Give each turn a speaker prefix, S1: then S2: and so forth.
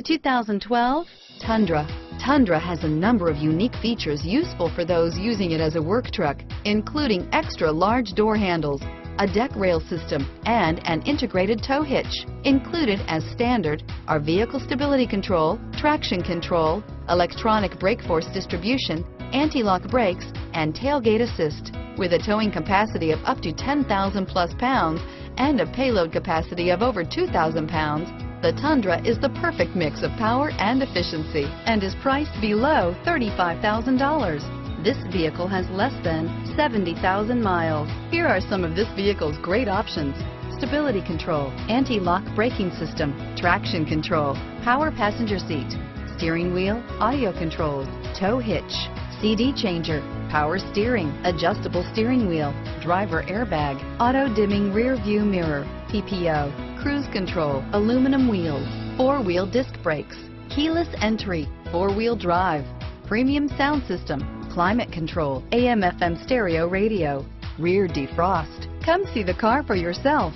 S1: 2012 Tundra. Tundra has a number of unique features useful for those using it as a work truck, including extra large door handles, a deck rail system, and an integrated tow hitch. Included as standard are vehicle stability control, traction control, electronic brake force distribution, anti-lock brakes, and tailgate assist. With a towing capacity of up to 10,000 plus pounds and a payload capacity of over 2,000 pounds, the Tundra is the perfect mix of power and efficiency and is priced below $35,000. This vehicle has less than 70,000 miles. Here are some of this vehicle's great options: stability control, anti-lock braking system, traction control, power passenger seat, steering wheel audio controls, tow hitch, CD changer, power steering, adjustable steering wheel, driver airbag, auto dimming rear view mirror, PPO, cruise control, aluminum wheels, four-wheel disc brakes, keyless entry, four-wheel drive, premium sound system, climate control, AM/FM stereo radio, rear defrost. Come see the car for yourself.